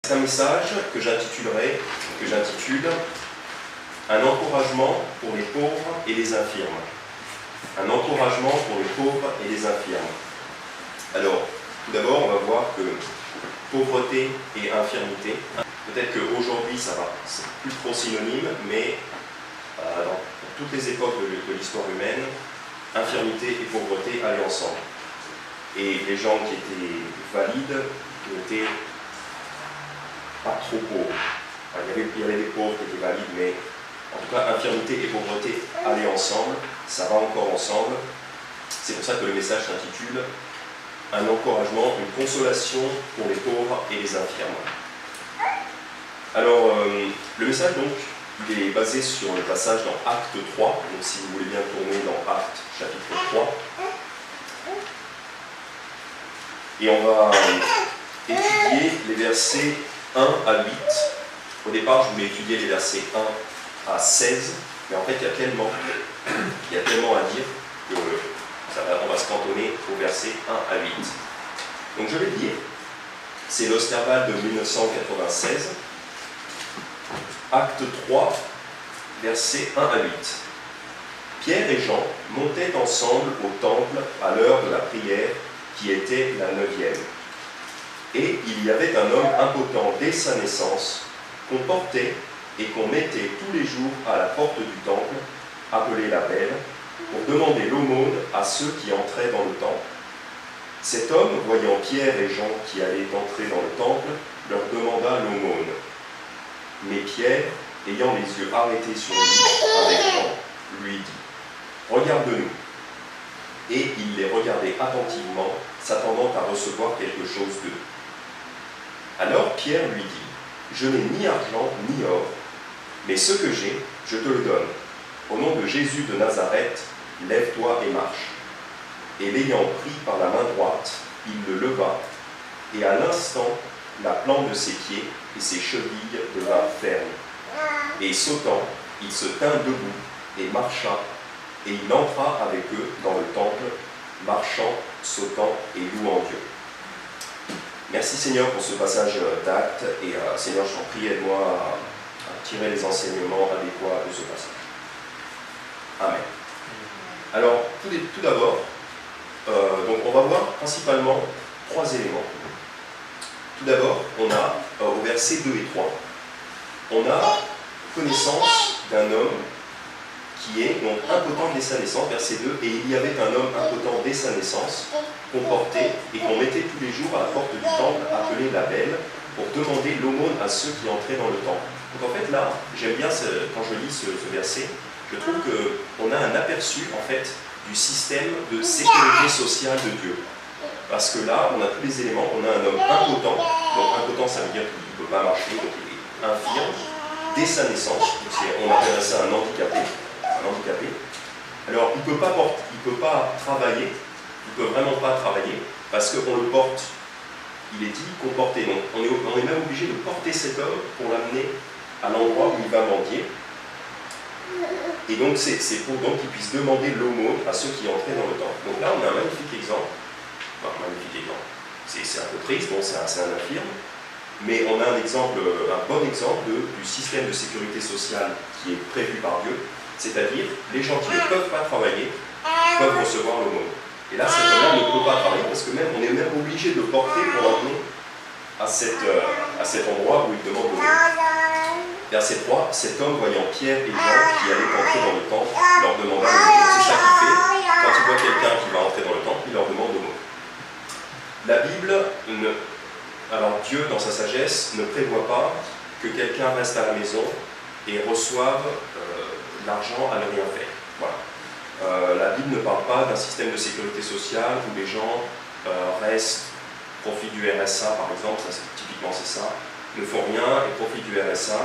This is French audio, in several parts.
C'est un message que j'intitule Un encouragement pour les pauvres et les infirmes. Un encouragement pour les pauvres et les infirmes. Alors, tout d'abord, on va voir que pauvreté et infirmité, peut-être qu'aujourd'hui, ça va, c'est plus trop synonyme, mais dans toutes les époques de l'histoire humaine, infirmité et pauvreté allaient ensemble. Et les gens qui étaient valides n'étaient pas trop pauvres. Enfin, il y avait des pauvres qui étaient valides, mais en tout cas, infirmité et pauvreté allaient ensemble, ça va encore ensemble. C'est pour ça que le message s'intitule Un encouragement, une consolation pour les pauvres et les infirmes. Alors, le message, donc, il est basé sur le passage dans Acte 3. Donc, si vous voulez bien tourner dans Acte, chapitre 3. Et on va étudier les versets 1 à 8. Au départ, je voulais étudier les versets 1 à 16, mais en fait, il y a tellement à dire que on va se cantonner au verset 1 à 8. Donc, je vais lire. C'est l'Osterwald de 1996. Acte 3, versets 1 à 8. Pierre et Jean montaient ensemble au temple à l'heure de la prière, qui était la 9e. Et il y avait un homme impotent dès sa naissance, qu'on portait et qu'on mettait tous les jours à la porte du temple, appelée la Belle, pour demander l'aumône à ceux qui entraient dans le temple. Cet homme, voyant Pierre et Jean qui allaient entrer dans le temple, leur demanda l'aumône. Mais Pierre, ayant les yeux arrêtés sur lui avec Jean, lui dit « Regarde-nous ». Et il les regardait attentivement, s'attendant à recevoir quelque chose d'eux. Alors Pierre lui dit « Je n'ai ni argent ni or, mais ce que j'ai, je te le donne. Au nom de Jésus de Nazareth, lève-toi et marche. » Et l'ayant pris par la main droite, il le leva, et à l'instant, la plante de ses pieds et ses chevilles devinrent fermes. Et sautant, il se tint debout et marcha, et il entra avec eux dans le temple, marchant, sautant et louant Dieu. Merci Seigneur pour ce passage d'actes, et Seigneur, je t'en prie, aide-moi à tirer les enseignements adéquats de ce passage. Amen. Alors, tout d'abord, donc on va voir principalement 3 éléments. Tout d'abord, on a, au verset 2 et 3, on a connaissance d'un homme qui est donc impotent dès sa naissance, verset 2, et il y avait un homme impotent dès sa naissance, qu'on portait et qu'on mettait tous les jours à la porte du temple, appelée la Belle, pour demander l'aumône à ceux qui entraient dans le temple. Donc en fait là, j'aime bien, quand je lis ce verset, je trouve qu'on a un aperçu en fait du système de sécurité sociale de Dieu. Parce que là, on a tous les éléments, on a un homme impotent, donc impotent ça veut dire qu'il ne peut pas marcher, donc il est infirme, dès sa naissance, on appelle ça un handicapé. Alors, il ne peut pas travailler, il ne peut vraiment pas travailler, parce qu'on le porte, il est dit qu'on portait, donc on est même obligé de porter cet homme pour l'amener à l'endroit où il va mendier. Et donc, c'est pour qu'il puisse demander l'aumône à ceux qui entraient dans le temple. Donc là, on a un magnifique exemple. Enfin, c'est un peu triste, bon, c'est un infirme, mais on a un bon exemple du système de sécurité sociale qui est prévu par Dieu, c'est-à-dire les gens qui ne peuvent pas travailler peuvent recevoir l'aumône. Et là, cet homme ne peut pas travailler parce que on est même obligé de le porter pour l'emmener à cet endroit où il demande l'aumône. Verset 3, cet homme voyant Pierre et Jean qui allaient entrer dans le temple, leur demanda l'aumône. C'est ça qu'il fait. Quand il voit quelqu'un qui va entrer dans le temple, il leur demande l'aumône. La Bible, alors Dieu, dans sa sagesse, ne prévoit pas que quelqu'un reste à la maison et reçoive l'argent à ne rien faire. Voilà. La Bible ne parle pas d'un système de sécurité sociale où les gens restent, profitent du RSA par exemple, typiquement c'est ça, ne font rien et profitent du RSA.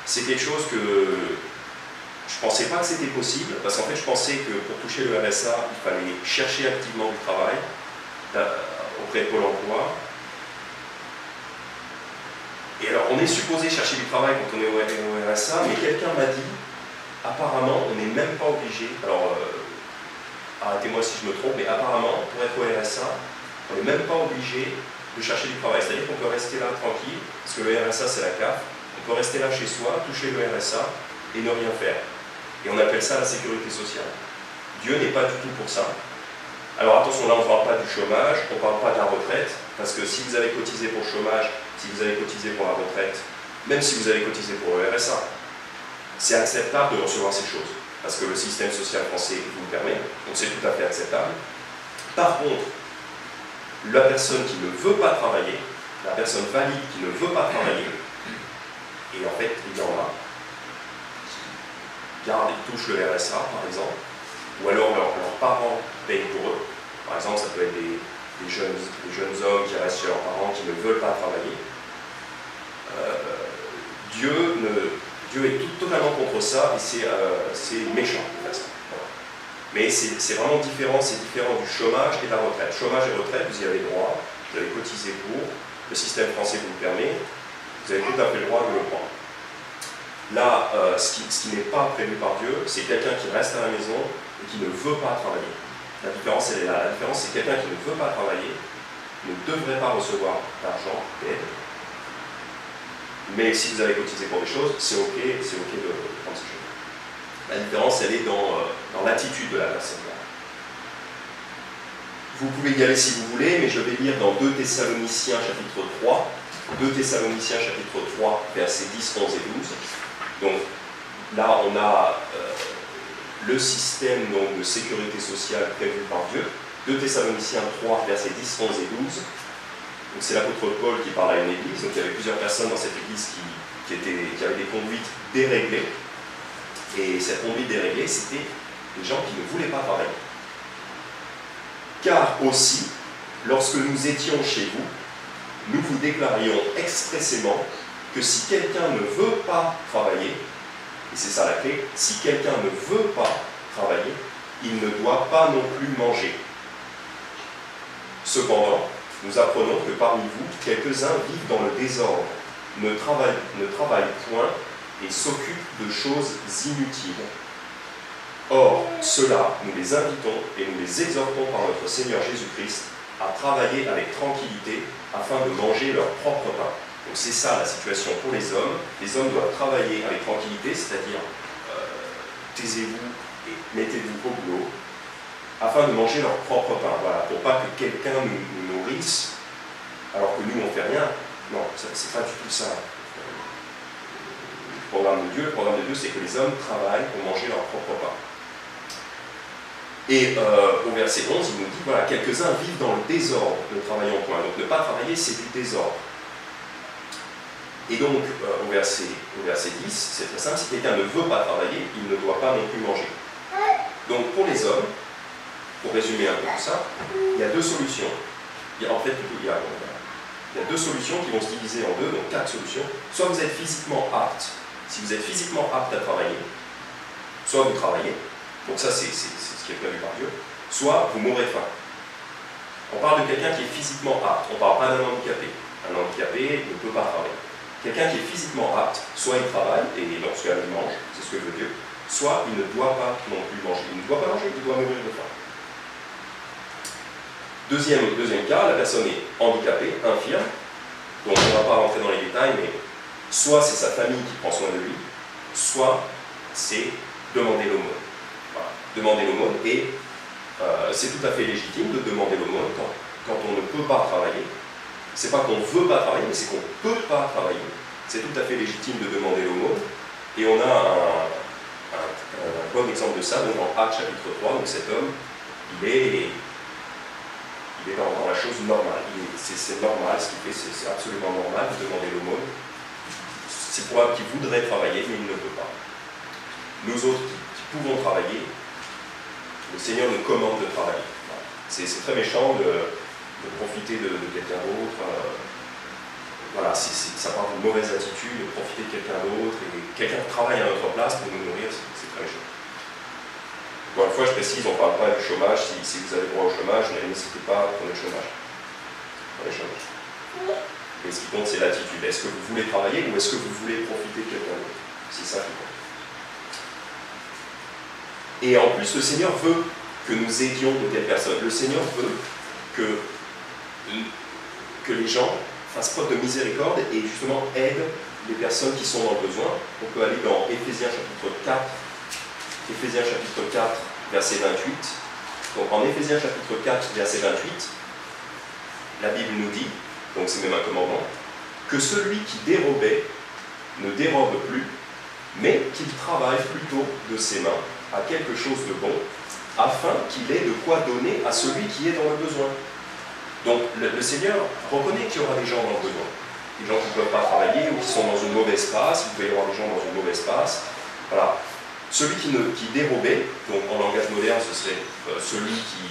C'est quelque chose que je ne pensais pas que c'était possible, parce qu'en fait je pensais que pour toucher le RSA, il fallait chercher activement du travail auprès de Pôle emploi. Et alors, on est supposé chercher du travail quand on est au RSA, mais quelqu'un m'a dit, apparemment, on n'est même pas obligé, alors, arrêtez-moi si je me trompe, mais apparemment, pour être au RSA, on n'est même pas obligé de chercher du travail. C'est-à-dire qu'on peut rester là tranquille, parce que le RSA c'est la CAF, on peut rester là chez soi, toucher le RSA et ne rien faire. Et on appelle ça la sécurité sociale. Dieu n'est pas du tout pour ça. Alors attention, là on ne parle pas du chômage, on ne parle pas de la retraite, parce que si vous avez cotisé pour le chômage, si vous avez cotisé pour la retraite, même si vous avez cotisé pour le RSA, c'est acceptable de recevoir ces choses, parce que le système social français vous le permet, donc c'est tout à fait acceptable. Par contre, la personne qui ne veut pas travailler, la personne valide qui ne veut pas travailler, et en fait il y en a qui gardent et touchent le RSA par exemple, ou alors leurs parents payent pour eux. Par exemple, ça peut être des jeunes hommes qui restent chez leurs parents qui ne veulent pas travailler. Dieu est totalement contre ça et c'est méchant de faire ça. Voilà. Mais c'est vraiment différent, c'est différent du chômage et de la retraite. Chômage et retraite, vous y avez droit, vous avez cotisé pour, le système français vous le permet, vous avez tout à fait le droit de le prendre. Là, ce qui n'est pas prévu par Dieu, c'est quelqu'un qui reste à la maison et qui ne veut pas travailler. La différence, elle est là. La différence, c'est quelqu'un qui ne veut pas travailler, ne devrait pas recevoir d'argent, d'aide. Mais si vous avez cotisé pour des choses, c'est ok de prendre ces choses. La différence, elle est dans l'attitude de la personne. Vous pouvez y aller si vous voulez, mais je vais lire dans 2 Thessaloniciens chapitre 3. 2 Thessaloniciens chapitre 3, versets 10, 11 et 12. Donc là, on a le système donc, de sécurité sociale prévu par Dieu. 2 Thessaloniciens 3, versets 10, 11 et 12. Donc c'est l'apôtre Paul qui parle à une église. Donc il y avait plusieurs personnes dans cette église qui avaient des conduites déréglées. Et cette conduite déréglée, c'était des gens qui ne voulaient pas travailler. Car aussi, lorsque nous étions chez vous, nous vous déclarions expressément que si quelqu'un ne veut pas travailler, et c'est ça la clé, si quelqu'un ne veut pas travailler, il ne doit pas non plus manger. Cependant, nous apprenons que parmi vous, quelques-uns vivent dans le désordre, ne travaillent point et s'occupent de choses inutiles. Or, ceux-là, nous les invitons et nous les exhortons par notre Seigneur Jésus-Christ à travailler avec tranquillité afin de manger leur propre pain. Donc c'est ça la situation pour les hommes. Les hommes doivent travailler avec tranquillité, c'est-à-dire taisez-vous et mettez-vous au boulot, afin de manger leur propre pain. Voilà, pour pas que quelqu'un nous nourrisse, alors que nous on ne fait rien. Non, c'est pas du tout ça. Le programme de Dieu, c'est que les hommes travaillent pour manger leur propre pain. Et au verset 11, il nous dit, voilà, quelques-uns vivent dans le désordre, ne travaillant point. Donc ne pas travailler, c'est du désordre. Et donc, au verset 10, c'est très simple, si quelqu'un ne veut pas travailler, il ne doit pas non plus manger. Donc pour les hommes, pour résumer un peu tout ça, il y a 2 solutions. Il y a 2 solutions qui vont se diviser en 2, donc 4 solutions. Soit vous êtes physiquement apte, si vous êtes physiquement apte à travailler, soit vous travaillez, donc ça c'est ce qui est prévu par Dieu, soit vous mourrez de faim. On parle de quelqu'un qui est physiquement apte, on ne parle pas d'un handicapé. Un handicapé ne peut pas travailler. Quelqu'un qui est physiquement apte, soit il travaille, et dans ce cas il mange, c'est ce que veut Dieu, soit il ne doit pas non plus manger. Il ne doit pas manger, il doit mourir de faim. Deuxième cas, la personne est handicapée, infirme, donc on ne va pas rentrer dans les détails, mais soit c'est sa famille qui prend soin de lui, soit c'est demander l'aumône. Voilà. Demander l'aumône, et c'est tout à fait légitime de demander l'aumône quand on ne peut pas travailler. C'est pas qu'on ne veut pas travailler, mais c'est qu'on ne peut pas travailler. C'est tout à fait légitime de demander l'aumône. Et on a un bon exemple de ça, donc en Actes chapitre 3, donc cet homme, il est dans la chose normale. C'est normal ce qu'il fait, c'est absolument normal de demander l'aumône. C'est probable qu'il voudrait travailler, mais il ne peut pas. Nous autres qui pouvons travailler, le Seigneur nous commande de travailler. Voilà. C'est très méchant de profiter de quelqu'un d'autre. Voilà, ça part d'une mauvaise attitude, de profiter de quelqu'un d'autre, et quelqu'un qui travaille à notre place pour nous nourrir, c'est très méchant. Encore une fois, je précise, on ne parle pas du chômage. Si vous avez droit au chômage, n'hésitez pas à prendre le chômage. Prenez le chômage. Mais ce qui compte, c'est l'attitude. Est-ce que vous voulez travailler ou est-ce que vous voulez profiter de quelqu'un d'autre? C'est ça qui compte. Et en plus, le Seigneur veut que nous aidions de telles personnes. Le Seigneur veut que que les gens fassent preuve de miséricorde et justement aident les personnes qui sont dans le besoin. On peut aller dans Éphésiens chapitre 4, verset 28. Donc en Éphésiens chapitre 4, verset 28, la Bible nous dit, donc c'est même un commandement, que celui qui dérobait ne dérobe plus, mais qu'il travaille plutôt de ses mains à quelque chose de bon, afin qu'il ait de quoi donner à celui qui est dans le besoin. Donc le Seigneur reconnaît qu'il y aura des gens dans le besoin. Des gens qui ne peuvent pas travailler ou qui sont dans une mauvaise passe, il peut y avoir des gens dans une mauvaise passe. Voilà. Celui qui dérobait, donc en langage moderne ce serait celui qui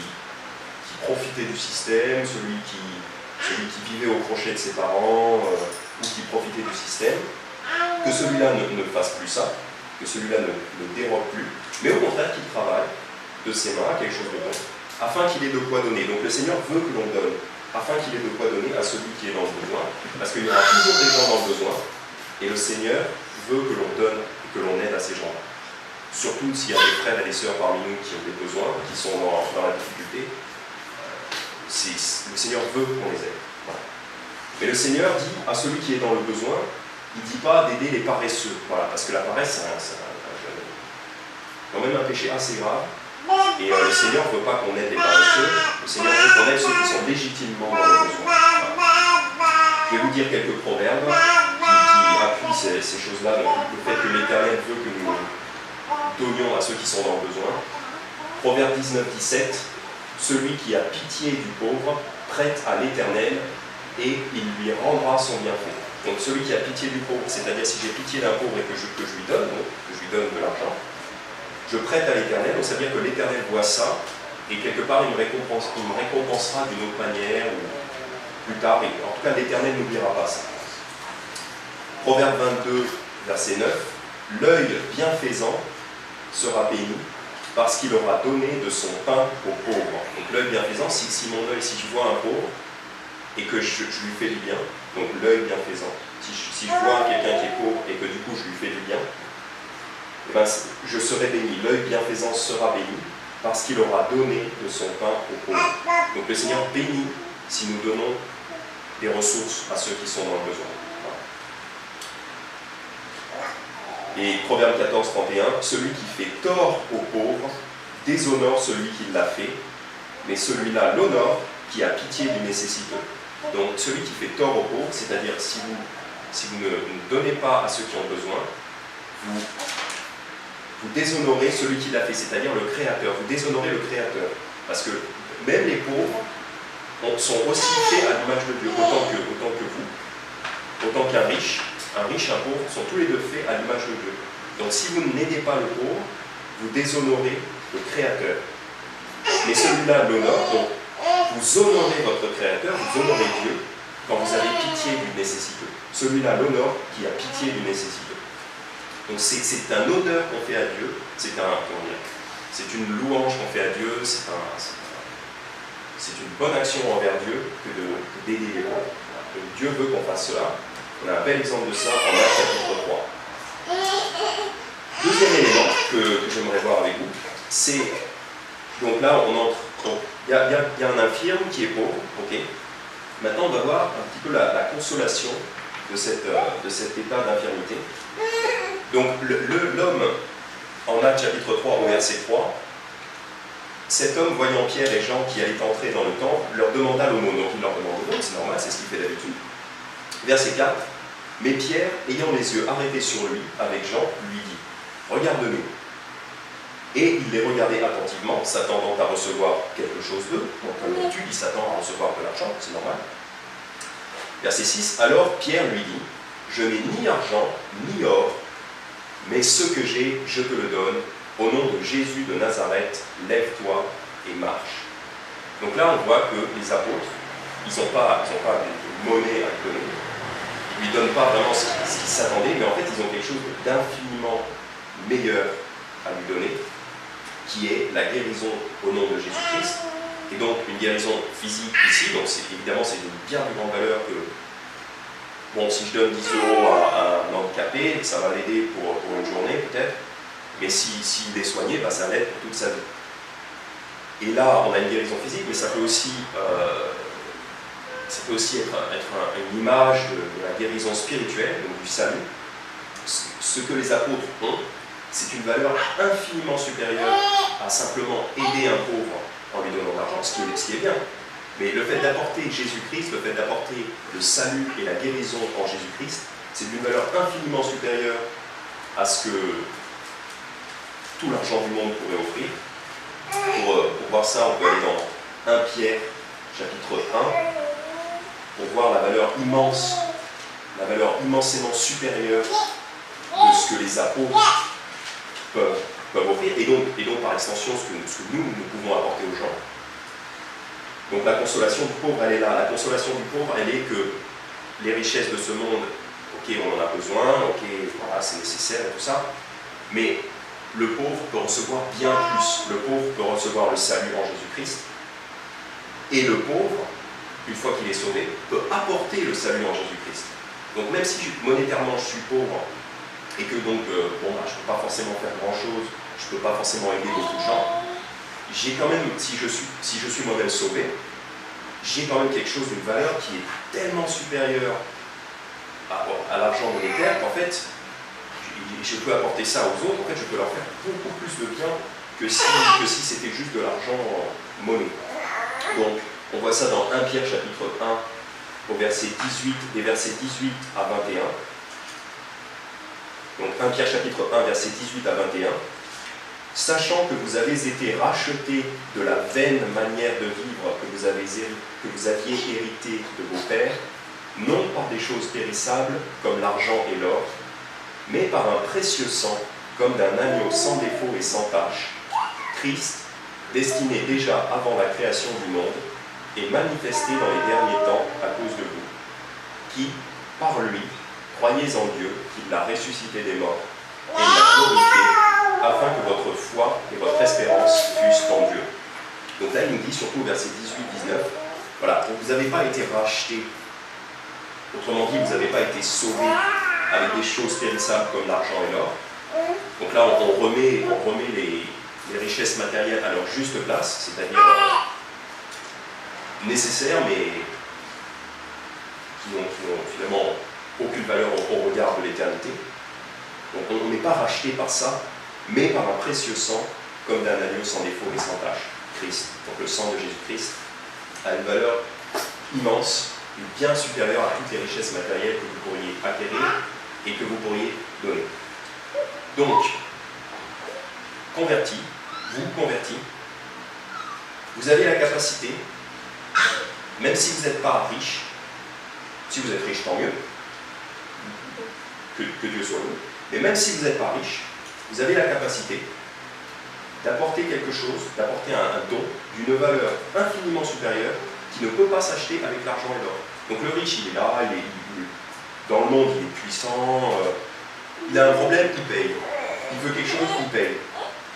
profitait du système, celui qui vivait au crochet de ses parents ou qui profitait du système, que celui-là ne fasse plus ça, que celui-là ne dérobe plus, mais au contraire qu'il travaille de ses mains à quelque chose de bon, afin qu'il ait de quoi donner. Donc le Seigneur veut que l'on donne, afin qu'il ait de quoi donner à celui qui est dans le besoin, parce qu'il y aura toujours des gens dans le besoin, et le Seigneur veut que l'on donne et que l'on aide à ces gens-là. Surtout s'il y a des frères et des sœurs parmi nous qui ont des besoins, qui sont dans la difficulté, le Seigneur veut qu'on les aide. Voilà. Mais le Seigneur dit à celui qui est dans le besoin, il ne dit pas d'aider les paresseux, voilà, parce que la paresse, c'est quand même un péché assez grave, et le Seigneur ne veut pas qu'on aide les paresseux, le Seigneur veut qu'on aide ceux qui sont légitimement dans le besoin. Voilà. Je vais vous dire quelques proverbes qui appuient ces choses-là, donc le fait que l'Éternel veut que nous donnions à ceux qui sont dans le besoin. Proverbe 19, 17, celui qui a pitié du pauvre prête à l'Éternel et il lui rendra son bienfait. Donc celui qui a pitié du pauvre, c'est-à-dire si j'ai pitié d'un pauvre et que je lui donne, donc que je lui donne de l'argent, je prête à l'Éternel, donc ça veut dire que l'Éternel voit ça, et quelque part il me récompensera d'une autre manière, ou plus tard, et en tout cas l'Éternel n'oubliera pas ça. Proverbe 22, verset 9, l'œil bienfaisant sera béni, parce qu'il aura donné de son pain aux pauvres. Donc l'œil bienfaisant, si mon œil, si je vois un pauvre, et que je lui fais du bien, donc l'œil bienfaisant, si je vois quelqu'un qui est pauvre, et que du coup je lui fais du bien, eh ben, je serai béni, l'œil bienfaisant sera béni, parce qu'il aura donné de son pain aux pauvres. Donc le Seigneur bénit si nous donnons des ressources à ceux qui sont dans le besoin. Voilà. Et Proverbe 14, 31, celui qui fait tort aux pauvres déshonore celui qui l'a fait, mais celui-là l'honore qui a pitié du nécessiteux. Donc celui qui fait tort aux pauvres, c'est-à-dire si vous ne donnez pas à ceux qui ont besoin, vous déshonorez celui qui l'a fait, c'est-à-dire le Créateur. Vous déshonorez le Créateur. Parce que même les pauvres sont aussi faits à l'image de Dieu, autant que vous, autant qu'un riche, un pauvre, sont tous les deux faits à l'image de Dieu. Donc si vous n'aidez pas le pauvre, vous déshonorez le Créateur. Mais celui-là l'honore, donc vous honorez votre Créateur, vous honorez Dieu, quand vous avez pitié du nécessiteux. Celui-là l'honore qui a pitié du nécessiteux. Donc c'est un honneur qu'on fait à Dieu, c'est une louange qu'on fait à Dieu, c'est une bonne action envers Dieu que d'aider les pauvres. Donc Dieu veut qu'on fasse cela. On a un bel exemple de ça en Actes chapitre 3. Deuxième élément que j'aimerais voir avec vous, c'est, donc là on entre, il y a un infirme qui est pauvre, ok. Maintenant on va voir un petit peu la consolation de cet état d'infirmité. Donc l'homme, en Actes chapitre 3 au verset 3, cet homme, voyant Pierre et Jean qui allaient entrer dans le temple, leur demanda l'aumône. Donc il leur demande l'aumône, c'est normal, c'est ce qu'il fait d'habitude. Verset 4, mais Pierre, ayant les yeux arrêtés sur lui, avec Jean, lui dit, regarde-nous. Et il les regardait attentivement, s'attendant à recevoir quelque chose d'eux. Donc comme d'habitude, il s'attend à recevoir de l'argent, c'est normal. Verset 6, alors Pierre lui dit, je n'ai ni argent, ni or, mais ce que j'ai, je te le donne. Au nom de Jésus de Nazareth, lève-toi et marche. Donc là, on voit que les apôtres, ils n'ont pas de monnaie à lui donner. Ils ne lui donnent pas vraiment ce qu'ils s'attendaient, mais en fait, ils ont quelque chose d'infiniment meilleur à lui donner, qui est la guérison au nom de Jésus-Christ. Et donc, une guérison physique ici, donc évidemment, c'est d'une bien plus grande valeur que... Bon, si je donne 10 € à un handicapé, ça va l'aider pour une journée peut-être, mais s'il est soigné, bah, ça l'aide pour toute sa vie. Et là, on a une guérison physique, mais ça peut aussi ça peut aussi être une image de la guérison spirituelle, donc du salut. Ce que les apôtres ont, c'est une valeur infiniment supérieure à simplement aider un pauvre en lui donnant de l'argent, ce qui est bien. Mais le fait d'apporter Jésus-Christ, le fait d'apporter le salut et la guérison en Jésus-Christ, c'est d'une valeur infiniment supérieure à ce que tout l'argent du monde pourrait offrir. Pour voir ça, on peut aller dans 1 Pierre, chapitre 1, pour voir la valeur immensément supérieure de ce que les apôtres peuvent offrir, et donc par extension ce que nous pouvons apporter aux gens. Donc la consolation du pauvre, elle est là. La consolation du pauvre, elle est que les richesses de ce monde, ok, on en a besoin, ok, voilà, c'est nécessaire et tout ça, mais le pauvre peut recevoir bien plus. Le pauvre peut recevoir le salut en Jésus-Christ, et le pauvre, une fois qu'il est sauvé, peut apporter le salut en Jésus-Christ. Donc même si monétairement je suis pauvre, et que donc, je ne peux pas forcément faire grand-chose, je ne peux pas forcément aider beaucoup de gens, j'ai quand même, si je suis moi-même sauvé, j'ai quand même quelque chose d'une valeur qui est tellement supérieure à l'argent monétaire qu'en fait, je peux apporter ça aux autres, en fait, je peux leur faire beaucoup plus de bien que si c'était juste de l'argent monnaie. Donc, on voit ça dans 1 Pierre chapitre 1, au verset 18, des versets 18 à 21. Donc 1 Pierre chapitre 1, versets 18 à 21. Sachant que vous avez été rachetés de la vaine manière de vivre que vous aviez hérité de vos pères, non par des choses périssables comme l'argent et l'or, mais par un précieux sang, comme d'un agneau sans défaut et sans tache, Christ, destiné déjà avant la création du monde, et manifesté dans les derniers temps à cause de vous, qui, par lui, croyez en Dieu, qui l'a ressuscité des morts, et l'a glorifié, afin que votre foi et votre espérance fussent en Dieu. Donc là, il nous dit, surtout au verset 18-19, voilà, donc vous n'avez pas été rachetés. Autrement dit, vous n'avez pas été sauvés avec des choses périssables comme l'argent et l'or. Donc là, on remet les richesses matérielles à leur juste place, c'est-à-dire nécessaires, mais qui n'ont finalement aucune valeur au regard de l'éternité. Donc on n'est pas racheté par ça, mais par un précieux sang, comme d'un agneau sans défaut et sans tache, Christ. Donc le sang de Jésus-Christ a une valeur immense, et bien supérieure à toutes les richesses matérielles que vous pourriez acquérir et que vous pourriez donner. Donc, converti, vous avez la capacité, même si vous n'êtes pas riche, si vous êtes riche, tant mieux, que Dieu soit heureux, mais même si vous n'êtes pas riche, vous avez la capacité d'apporter quelque chose, d'apporter un don d'une valeur infiniment supérieure qui ne peut pas s'acheter avec l'argent et l'or. Donc le riche, il est là, dans le monde, il est puissant, il a un problème, il paye. Il veut quelque chose, il paye.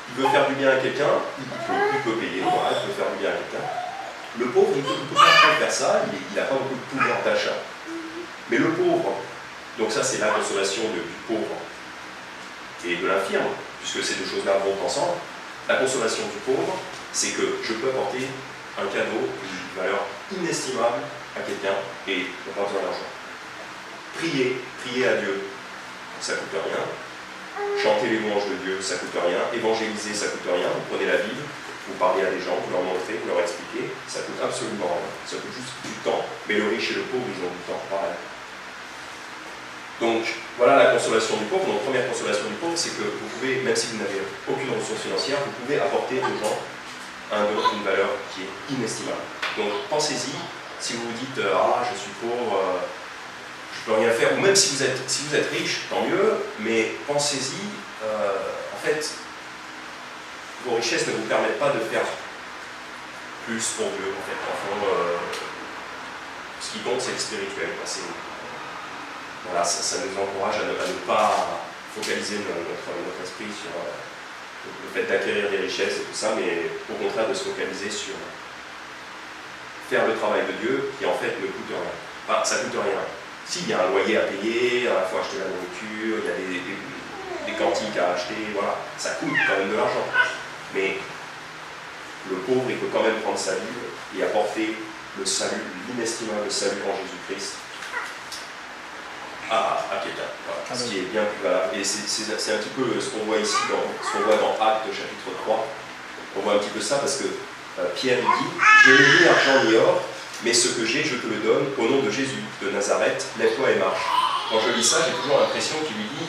Il veut faire du bien à quelqu'un, il peut payer, voilà, il peut faire du bien à quelqu'un. Le pauvre, il ne peut pas trop faire ça, il n'a pas beaucoup de pouvoir d'achat. Mais le pauvre, donc ça c'est la consolation du pauvre et de l'infirme, puisque ces deux choses-là vont ensemble. La consolation du pauvre, c'est que je peux apporter un cadeau d'une valeur inestimable à quelqu'un et il n'a pas besoin d'argent. Prier à Dieu, ça ne coûte rien. Chanter les louanges de Dieu, ça ne coûte rien. Évangéliser, ça ne coûte rien. Vous prenez la Bible, vous parlez à des gens, vous leur montrez, vous leur expliquez, ça coûte absolument rien. Ça coûte juste du temps. Mais le riche et le pauvre, ils ont du temps, pareil. Donc, voilà la consolation du pauvre. Donc, première consolation du pauvre, c'est que vous pouvez, même si vous n'avez aucune ressource financière, vous pouvez apporter aux gens une valeur qui est inestimable. Donc, pensez-y. Si vous vous dites « Ah, je suis pauvre, je ne peux rien faire », ou même si vous êtes riche, tant mieux, mais pensez-y, en fait, vos richesses ne vous permettent pas de faire plus pour Dieu, en fait. Enfin, ce qui compte, c'est le spirituel. Voilà, ça nous encourage à ne pas focaliser notre esprit sur le fait d'acquérir des richesses et tout ça, mais au contraire de se focaliser sur faire le travail de Dieu qui en fait ne coûte rien. Enfin, ça ne coûte rien. Si, il y a un loyer à payer, il faut acheter la nourriture, il y a des cantiques à acheter, voilà, ça coûte quand même de l'argent. Mais le pauvre, il peut quand même prendre sa Bible et apporter le salut, l'inestimable salut en Jésus-Christ à quelqu'un. Voilà. Ce qui est bien plus valable. Et c'est un petit peu ce qu'on voit ici, ce qu'on voit dans Actes chapitre 3. On voit un petit peu ça parce que Pierre il dit « Je n'ai ni argent ni or, mais ce que j'ai, je te le donne au nom de Jésus de Nazareth, lève-toi et marche. » Quand je lis ça, j'ai toujours l'impression qu'il lui dit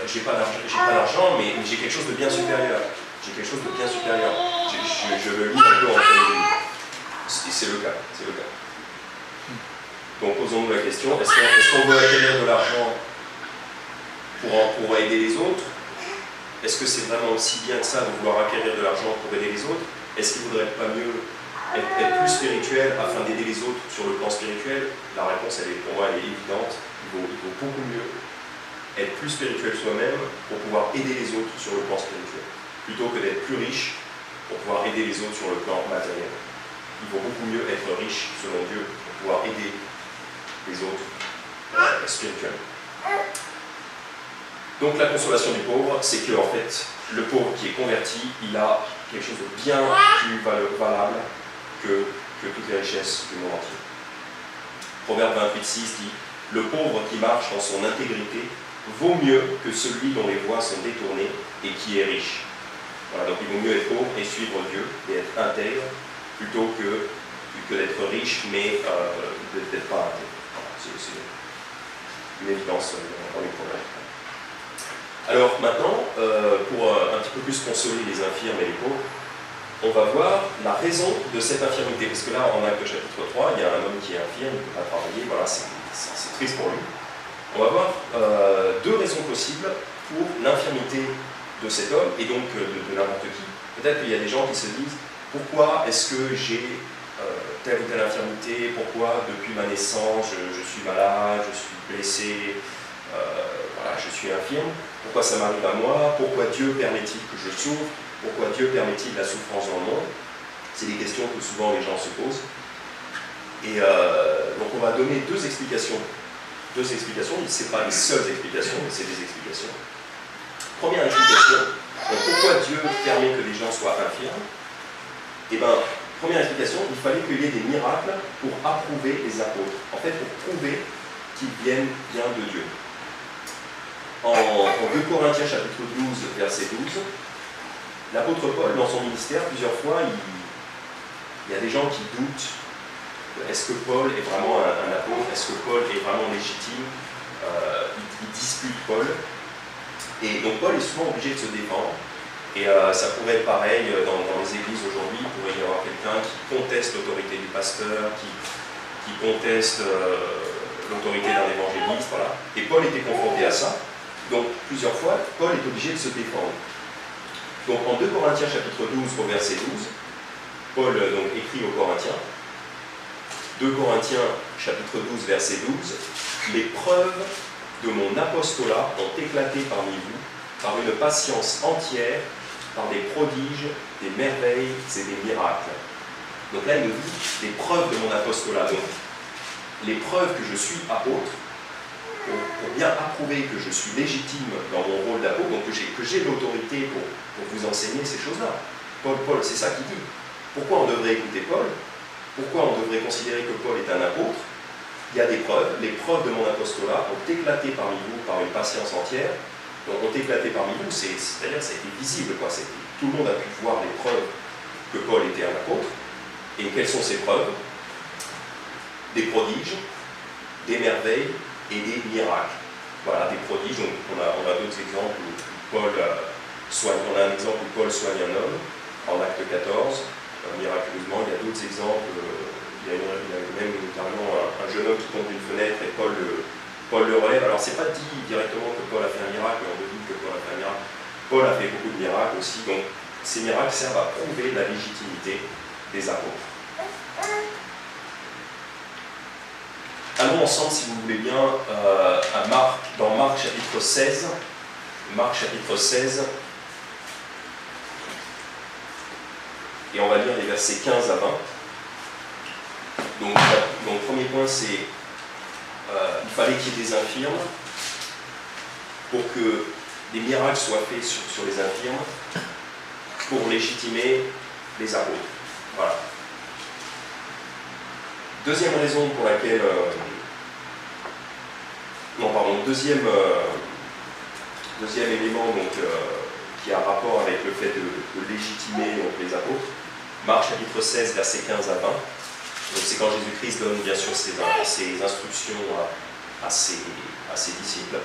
j'ai pas d'argent, mais j'ai quelque chose de bien supérieur. J'ai quelque chose de bien supérieur. Je le lis un peu entre les lignes. C'est le cas. Donc posons-nous la question, est-ce qu'on veut acquérir de l'argent pour aider les autres? Est-ce que c'est vraiment aussi bien que ça de vouloir acquérir de l'argent pour aider les autres? Est-ce qu'il ne vaudrait pas mieux être plus spirituel afin d'aider les autres sur le plan spirituel? La réponse, pour moi, elle est évidente. Il vaut beaucoup mieux être plus spirituel soi-même pour pouvoir aider les autres sur le plan spirituel, plutôt que d'être plus riche pour pouvoir aider les autres sur le plan matériel. Il vaut beaucoup mieux être riche, selon Dieu, pour pouvoir aider les autres spirituellement. Donc la consolation du pauvre, c'est que en fait, le pauvre qui est converti, il a quelque chose de bien plus valable que toutes les richesses du monde entier. Proverbe 28,6 dit « Le pauvre qui marche dans son intégrité vaut mieux que celui dont les voies sont détournées et qui est riche. » Voilà, donc il vaut mieux être pauvre et suivre Dieu et être intègre plutôt que d'être riche mais d'être pas intègre. Voilà, c'est une évidence dans les proverbes. Alors maintenant, pour un petit peu plus consoler les infirmes et les pauvres, on va voir la raison de cette infirmité. Parce que là, en Actes chapitre 3, il y a un homme qui est infirme, il ne peut pas travailler, voilà, c'est triste pour lui. On va voir deux raisons possibles pour l'infirmité de cet homme et donc de n'importe qui. Peut-être qu'il y a des gens qui se disent pourquoi est-ce que j'ai telle ou telle infirmité, pourquoi depuis ma naissance je suis malade, je suis blessé, voilà, je suis infirme, pourquoi ça m'arrive à moi, pourquoi Dieu permet-il que je souffre, pourquoi Dieu permet-il la souffrance dans le monde? C'est des questions que souvent les gens se posent. Et donc on va donner deux explications. Ce n'est pas les seules explications, mais c'est des explications. Première explication, donc pourquoi Dieu permet que les gens soient infirmes? Eh bien, première explication, il fallait qu'il y ait des miracles pour approuver les apôtres. En fait, pour prouver qu'ils viennent bien de Dieu. En 2 Corinthiens chapitre 12, verset 12, l'apôtre Paul, dans son ministère, plusieurs fois, il y a des gens qui doutent. Est-ce que Paul est vraiment un apôtre? Est-ce que Paul est vraiment légitime? Il dispute Paul. Et donc Paul est souvent obligé de se défendre. Et ça pourrait être pareil dans les églises aujourd'hui. Il pourrait y avoir quelqu'un qui conteste l'autorité du pasteur, qui conteste l'autorité d'un évangéliste. Voilà. Et Paul était confronté à ça. Donc plusieurs fois, Paul est obligé de se défendre. Donc en 2 Corinthiens chapitre 12 au verset 12, Paul donc, écrit aux Corinthiens, 2 Corinthiens chapitre 12 verset 12, « Les preuves de mon apostolat ont éclaté parmi vous par une patience entière, par des prodiges, des merveilles et des miracles. » Donc là il nous dit « Les preuves de mon apostolat ». Donc les preuves que je suis apôtre, pour bien approuver que je suis légitime dans mon rôle d'apôtre, donc que j'ai l'autorité pour vous enseigner ces choses-là. Paul, c'est ça qu'il dit. Pourquoi on devrait écouter Paul? Pourquoi on devrait considérer que Paul est un apôtre? Il y a des preuves. Les preuves de mon apostolat ont éclaté parmi vous par une patience entière. Donc ont éclaté parmi vous, c'est-à-dire ça a été visible. Tout le monde a pu voir les preuves que Paul était un apôtre. Et quelles sont ces preuves? Des prodiges, des merveilles et des miracles. Voilà, des prodiges. Donc on a d'autres exemples où Paul soigne. On a un exemple où Paul soigne un homme en acte 14. Miraculeusement, il y a d'autres exemples. Il y a même notamment un jeune homme qui tombe d'une fenêtre et Paul le relève. Alors, c'est pas dit directement que Paul a fait un miracle, mais on devine que Paul a fait un miracle. Paul a fait beaucoup de miracles aussi, donc ces miracles servent à prouver la légitimité des apôtres. Allons ensemble, si vous voulez bien, dans Marc chapitre 16. Marc chapitre 16. Et on va lire les versets 15 à 20. Donc le premier point, c'est il fallait qu'il y ait des infirmes pour que des miracles soient faits sur les infirmes pour légitimer les apôtres. Voilà. Deuxième raison pour laquelle... deuxième élément donc, qui a rapport avec le fait de légitimer donc, les apôtres. Marc chapitre 16, versets 15 à 20. Donc c'est quand Jésus-Christ donne bien sûr ses instructions à ses disciples.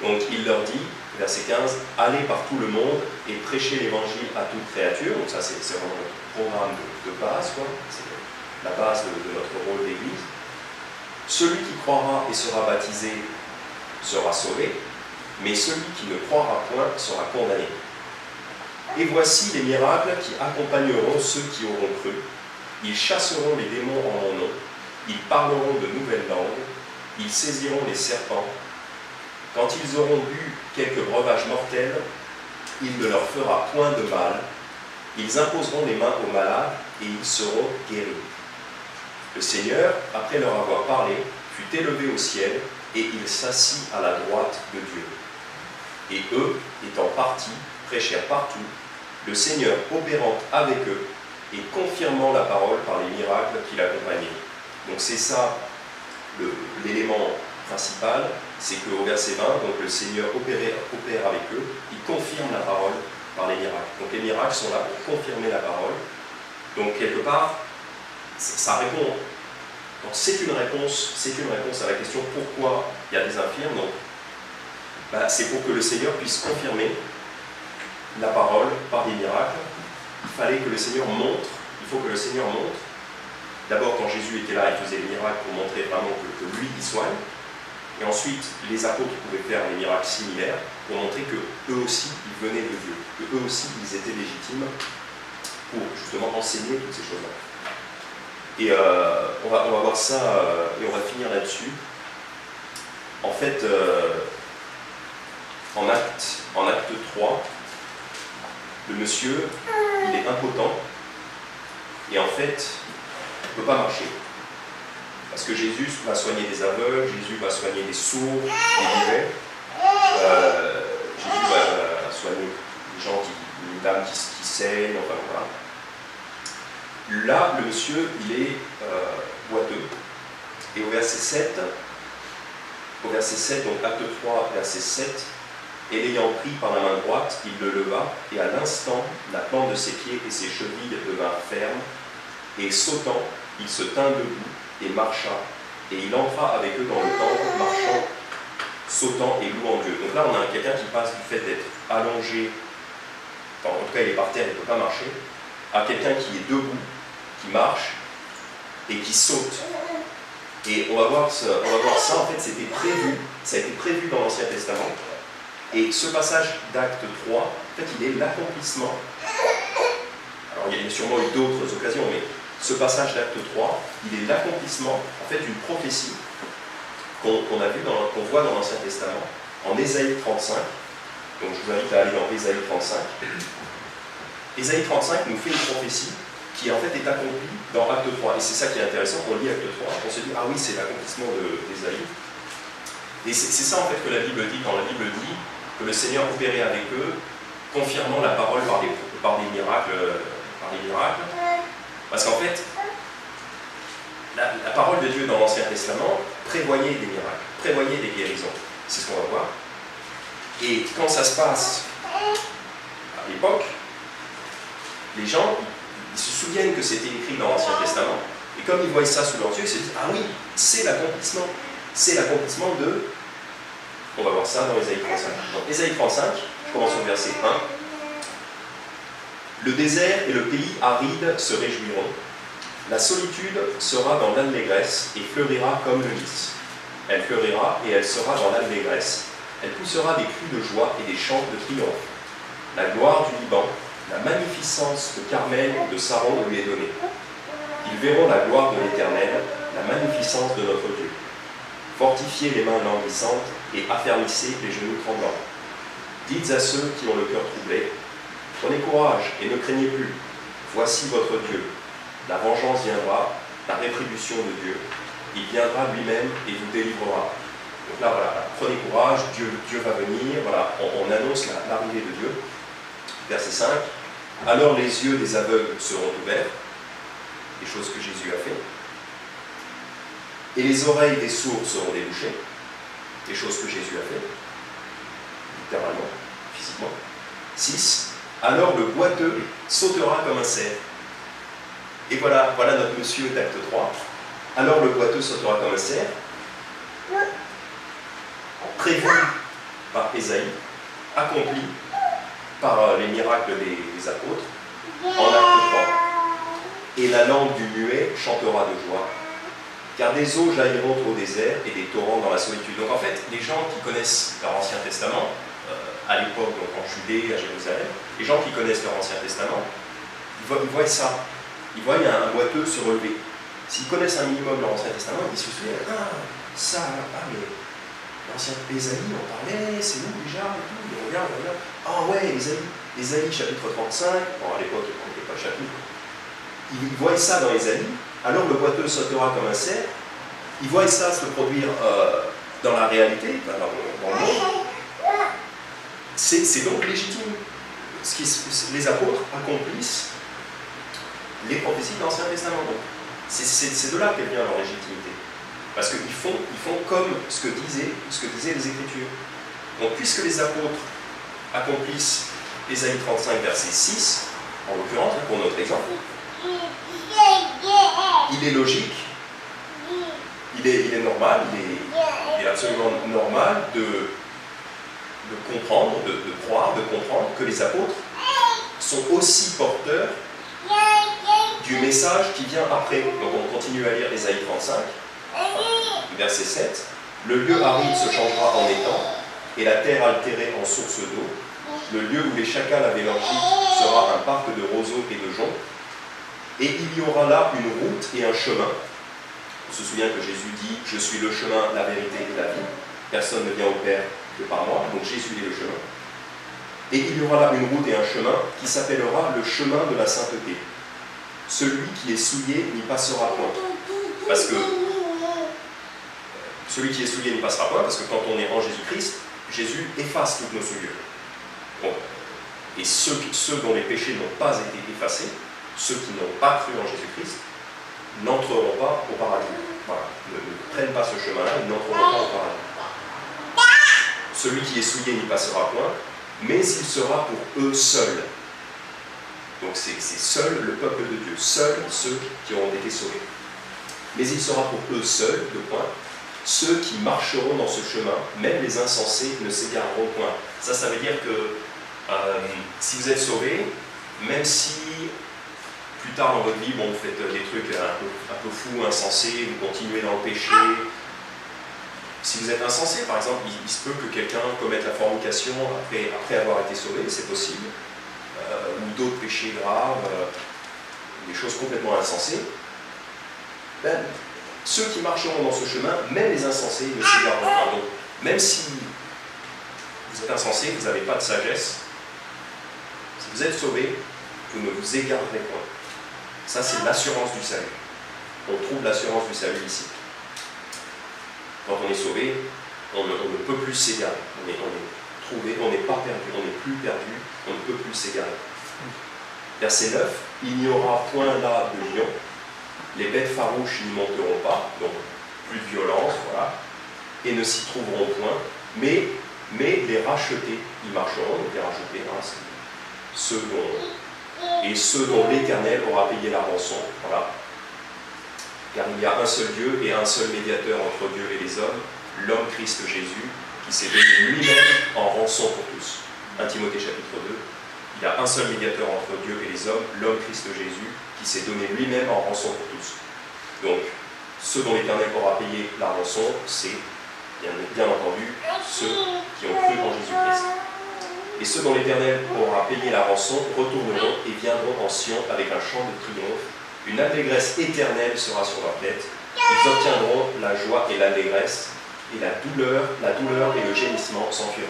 Donc il leur dit, verset 15, « Allez par tout le monde et prêchez l'évangile à toute créature ». Donc ça c'est vraiment notre programme de base, quoi. C'est la base de notre rôle d'église. « Celui qui croira et sera baptisé sera sauvé, mais celui qui ne croira point sera condamné. Et voici les miracles qui accompagneront ceux qui auront cru. Ils chasseront les démons en mon nom, ils parleront de nouvelles langues, ils saisiront les serpents. Quand ils auront bu quelques breuvages mortels, il ne leur fera point de mal. Ils imposeront les mains aux malades et ils seront guéris. » Le Seigneur, après leur avoir parlé, fut élevé au ciel et il s'assit à la droite de Dieu. Et eux, étant partis, prêchèrent partout, le Seigneur opérant avec eux et confirmant la parole par les miracles qui l'accompagnaient. Donc c'est ça l'élément principal, c'est qu'au verset 20, donc le Seigneur opère avec eux, il confirme la parole par les miracles. Donc les miracles sont là pour confirmer la parole. Donc quelque part, ça répond. Donc c'est une réponse à la question pourquoi il y a des infirmes. Donc, c'est pour que le Seigneur puisse confirmer la parole par des miracles. Il faut que le Seigneur montre. D'abord, quand Jésus était là, il faisait des miracles pour montrer vraiment que lui, il soigne. Et ensuite, les apôtres pouvaient faire des miracles similaires pour montrer qu'eux aussi, ils venaient de Dieu, qu'eux aussi, ils étaient légitimes pour justement enseigner toutes ces choses-là. Et on va voir ça, et on va finir là-dessus. En fait, en acte 3, le monsieur, il est impotent, et en fait, il ne peut pas marcher. Parce que Jésus va soigner des aveugles, Jésus va soigner des sourds, des muets. Jésus va soigner des gens, une dame qui saigne, enfin voilà. Là, le monsieur, il est boiteux. Et au verset 7, donc acte 3, verset 7, et l'ayant pris par la main droite, il le leva, et à l'instant, la plante de ses pieds et ses chevilles devinrent fermes, et sautant, il se tint debout et marcha, et il entra avec eux dans le temple, marchant, sautant et louant Dieu. Donc là, on a quelqu'un qui passe du fait d'être allongé, enfin, en tout cas, il est par terre, il ne peut pas marcher, à quelqu'un qui est debout, qui marche et qui saute. Et on va voir ça, en fait, c'était prévu, ça a été prévu dans l'Ancien Testament. Et ce passage d'acte 3, en fait, il est l'accomplissement. Alors, il y a sûrement eu d'autres occasions, mais ce passage d'acte 3, il est l'accomplissement, en fait, d'une prophétie qu'on voit dans l'Ancien Testament, en Ésaïe 35. Donc, je vous invite à aller dans Ésaïe 35. Ésaïe 35 nous fait une prophétie qui en fait est accomplie dans Acte 3. Et c'est ça qui est intéressant, on lit Acte 3, on se dit, ah oui, c'est l'accomplissement d'Ésaïe. Et c'est ça en fait que la Bible dit, quand la Bible dit que le Seigneur opérait avec eux, confirmant la parole par des miracles. Parce qu'en fait, la parole de Dieu dans l'Ancien Testament prévoyait des miracles, prévoyait des guérisons. C'est ce qu'on va voir. Et quand ça se passe à l'époque, les gens, ils se souviennent que c'était écrit dans l'Ancien Testament, et comme ils voient ça sous leurs yeux, ils se disent, ah oui, c'est l'accomplissement. C'est l'accomplissement de... On va voir ça dans Ésaïe 35. Donc, Ésaïe 35, je commence au verset 1. Le désert et le pays aride se réjouiront. La solitude sera dans l'allégresse et fleurira comme le lys. Elle fleurira et elle sera dans l'allégresse. Elle poussera des cris de joie et des chants de triomphe. La gloire du Liban, la magnificence de Carmel ou de Saron lui est donnée. Ils verront la gloire de l'Éternel, la magnificence de notre Dieu. Fortifiez les mains languissantes et affermissez les genoux tremblants. Dites à ceux qui ont le cœur troublé, prenez courage et ne craignez plus. Voici votre Dieu. La vengeance viendra, la rétribution de Dieu. Il viendra lui-même et vous délivrera. Donc là, voilà, prenez courage, Dieu va venir. Voilà, on annonce l'arrivée de Dieu. Verset 5. Alors les yeux des aveugles seront ouverts, des choses que Jésus a fait. et les oreilles des sourds seront débouchées, des choses que Jésus a fait, littéralement, physiquement. 6. Alors le boiteux sautera comme un cerf. Et voilà notre monsieur d'acte 3. Alors le boiteux sautera comme un cerf, prévu par Ésaïe, accompli par les miracles des apôtres, en acte 3. Et la langue du muet chantera de joie, car des eaux jailliront au désert et des torrents dans la solitude. Donc en fait, les gens qui connaissent leur Ancien Testament, à l'époque, donc en Judée, à Jérusalem, les gens qui connaissent leur Ancien Testament, ils voient ça. Ils voient un boiteux se relever. S'ils connaissent un minimum leur Ancien Testament, ils se souviennent, mais l'Ancien Ésaïe, on parlait, c'est nous déjà, et tout, et on regarde. Ah ouais, Ésaïe chapitre 35, bon à l'époque, il ne pas le chapitre. Ils voient ça dans Ésaïe, alors le boiteux sautera comme un cerf, ils voient ça se produire dans la réalité, dans le monde. C'est donc légitime. Les apôtres accomplissent les prophéties de l'Ancien Testament. C'est de là qu'elle vient leur légitimité. Parce qu'ils font comme ce que disaient les Écritures. Donc, puisque les apôtres accomplissent Ésaïe 35, verset 6, en l'occurrence, pour notre exemple, il est logique, il est normal, il est absolument normal de comprendre, de croire, de comprendre que les apôtres sont aussi porteurs du message qui vient après. Donc on continue à lire Ésaïe 35, verset 7. Le lieu aride se changera en étang, et la terre altérée en source d'eau. Le lieu où les chacals avaient leur gîte sera un parc de roseaux et de joncs. Et il y aura là une route et un chemin. On se souvient que Jésus dit « Je suis le chemin, la vérité et la vie. Personne ne vient au Père que par moi. » Donc Jésus est le chemin. Et il y aura là une route et un chemin qui s'appellera le chemin de la sainteté. Celui qui est souillé n'y passera point. Parce que celui qui est souillé n'y passera point, parce que quand on est en Jésus-Christ, Jésus efface toutes nos souillures. Bon. Et ceux dont les péchés n'ont pas été effacés, ceux qui n'ont pas cru en Jésus-Christ, n'entreront pas au paradis. Voilà. Ne prennent pas ce chemin-là, ils n'entreront pas au paradis. Celui qui est souillé n'y passera point, mais il sera pour eux seuls. Donc c'est seul le peuple de Dieu, seuls ceux qui auront été sauvés. Mais il sera pour eux seuls, deux points, ceux qui marcheront dans ce chemin, même les insensés ne s'égareront point. Ça veut dire que si vous êtes sauvés, même si plus tard dans votre vie, vous faites des trucs un peu fous, insensés, vous continuez dans le péché. Si vous êtes insensé, par exemple, il se peut que quelqu'un commette la fornication après avoir été sauvé, c'est possible, ou d'autres péchés graves, des choses complètement insensées. Ceux qui marcheront dans ce chemin, même les insensés, ne s'égareront pas. Donc, même si vous êtes insensé, vous n'avez pas de sagesse, si vous êtes sauvé, vous ne vous égarerez point. Ça, c'est l'assurance du salut. On trouve l'assurance du salut ici. Quand on est sauvé, on ne peut plus s'égarer. On est trouvé, on n'est pas perdu, on n'est plus perdu, on ne peut plus s'égarer. Verset 9, il n'y aura point là de lion, les bêtes farouches n'y monteront pas, donc plus de violence, voilà, et ne s'y trouveront point, mais les rachetés y marcheront, donc les rachetés, ceux dont l'Éternel aura payé la rançon, voilà. Car il y a un seul Dieu et un seul médiateur entre Dieu et les hommes, l'homme Christ Jésus, qui s'est donné lui-même en rançon pour tous. 1 Timothée chapitre 2, il y a un seul médiateur entre Dieu et les hommes, l'homme Christ Jésus, qui s'est donné lui-même en rançon pour tous. Donc, ceux dont l'Éternel aura payé la rançon, c'est, bien entendu, ceux qui ont cru en Jésus-Christ. Et ceux dont l'Éternel aura payé la rançon retourneront et viendront en Sion avec un chant de triomphe. Une allégresse éternelle sera sur leur tête. Ils obtiendront la joie et l'allégresse, et la douleur et le gémissement s'enfuiront.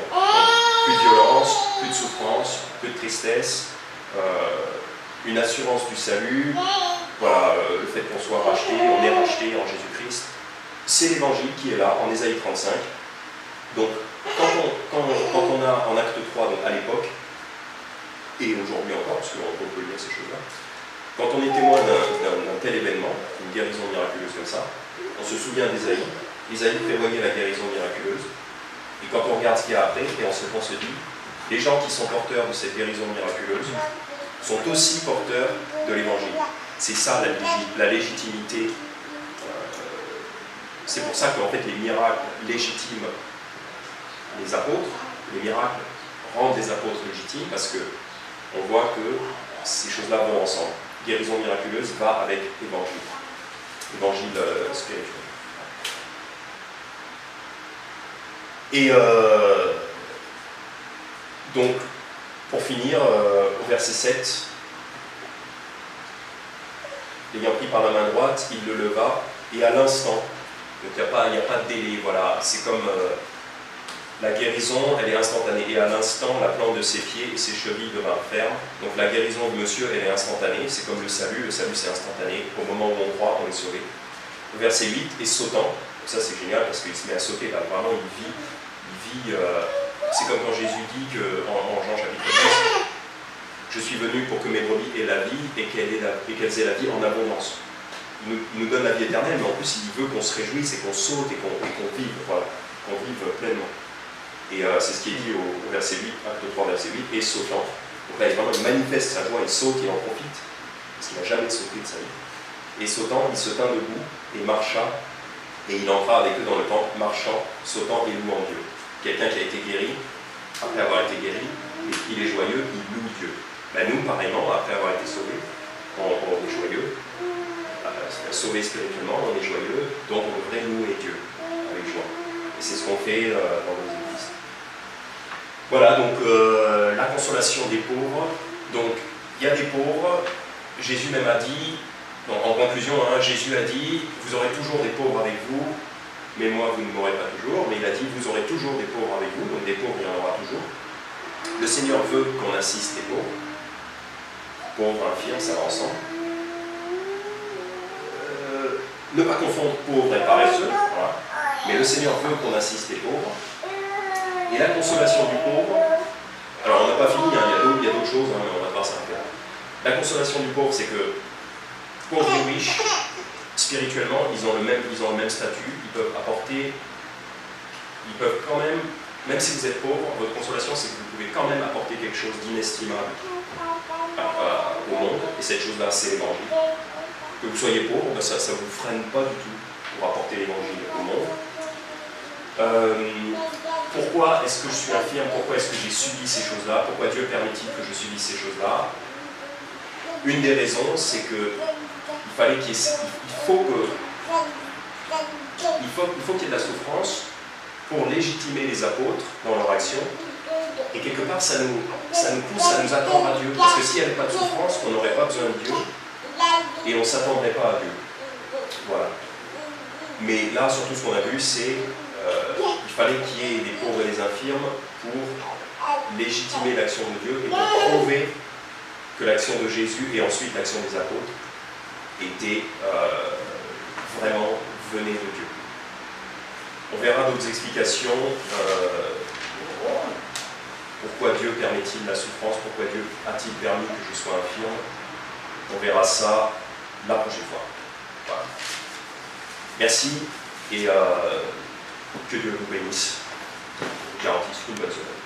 Plus de violence, plus de souffrance, plus de tristesse, une assurance du salut, voilà, le fait qu'on soit racheté, on est racheté en Jésus-Christ. C'est l'évangile qui est là, en Ésaïe 35. Donc, quand on a en acte 3, donc à l'époque, et aujourd'hui encore, parce qu'on peut lire ces choses-là, Quand on est témoin d'un tel événement, une guérison miraculeuse comme ça, on se souvient d'Ésaïe. Ésaïe prévoyait la guérison miraculeuse. Et quand on regarde ce qu'il y a après, et on se dit, les gens qui sont porteurs de cette guérison miraculeuse sont aussi porteurs de l'Évangile. C'est ça la légitimité. C'est pour ça qu'en fait les miracles légitiment les apôtres, les miracles rendent les apôtres légitimes, parce qu'on voit que ces choses-là vont ensemble. Guérison miraculeuse va avec évangile. Évangile spirituel. Et donc, pour finir, au verset 7, l'ayant pris par la main droite, il le leva, et à l'instant, donc il n'y a pas de délai, voilà, c'est comme la guérison, elle est instantanée, et à l'instant, la plante de ses pieds et ses chevilles devinrent fermes. Donc la guérison de monsieur, elle est instantanée, c'est comme le salut c'est instantané, au moment où on croit, on est sauvé. Verset 8, et sautant, ça c'est génial parce qu'il se met à sauter, là, vraiment il vit, c'est comme quand Jésus dit en Jean chapitre 10, je suis venu pour que mes brebis aient la vie et qu'elles aient la vie en abondance. Il nous donne la vie éternelle, mais en plus il veut qu'on se réjouisse et qu'on saute et qu'on vive, voilà, qu'on vive pleinement. Et c'est ce qui est dit au verset 8, acte 3, verset 8, et sautant. Donc là, il manifeste sa joie, il saute, il en profite, parce qu'il n'a jamais sauté de sa vie. Et sautant, il se tint debout et marcha, et il entra avec eux dans le temple, marchant, sautant et louant Dieu. Quelqu'un qui a été guéri, après avoir été guéri, et qu'il est joyeux, il loue Dieu. Ben nous, pareillement, après avoir été sauvés, on est joyeux, sauvé spirituellement, on est joyeux, donc on devrait louer Dieu avec joie. Et c'est ce qu'on fait dans nos églises. Voilà, donc la consolation des pauvres. Donc, il y a des pauvres. Jésus même a dit, donc, en conclusion, Jésus a dit, vous aurez toujours des pauvres avec vous, mais moi, vous ne m'aurez pas toujours. Mais il a dit, vous aurez toujours des pauvres avec vous, donc des pauvres, il y en aura toujours. Le Seigneur veut qu'on assiste les pauvres. Pauvres, infirmes, ça va ensemble. Ne pas confondre pauvres et paresseux, voilà. Mais le Seigneur veut qu'on assiste les pauvres. Et la consolation du pauvre, alors on n'a pas fini, il y a d'autres choses, mais on va voir ça après. La consolation du pauvre, c'est que pauvres ou riches, spirituellement, ils ont le même statut, ils peuvent quand même si vous êtes pauvre, votre consolation, c'est que vous pouvez quand même apporter quelque chose d'inestimable au monde, et cette chose-là, c'est l'évangile. Que vous soyez pauvre, ça ne vous freine pas du tout pour apporter l'évangile au monde. Pourquoi est-ce que je suis infirme? Pourquoi est-ce que j'ai subi ces choses-là? Pourquoi Dieu permet-il que je subisse ces choses-là? Une des raisons, c'est que il faut qu'il y ait de la souffrance pour légitimer les apôtres dans leur action. Et quelque part, ça nous pousse à nous attendre à Dieu. Parce que s'il n'y avait pas de souffrance, on n'aurait pas besoin de Dieu. Et on ne s'attendrait pas à Dieu. Voilà. Mais là, surtout, ce qu'on a vu, c'est il fallait qu'il y ait des pauvres et des infirmes pour légitimer l'action de Dieu et pour prouver que l'action de Jésus et ensuite l'action des apôtres était vraiment venait de Dieu. On verra d'autres explications. Pourquoi Dieu permet-il la souffrance? Pourquoi Dieu a-t-il permis que je sois infirme? On verra ça la prochaine fois. Voilà. Merci et que Dieu vous bénisse. Je vous garantis une bonne semaine.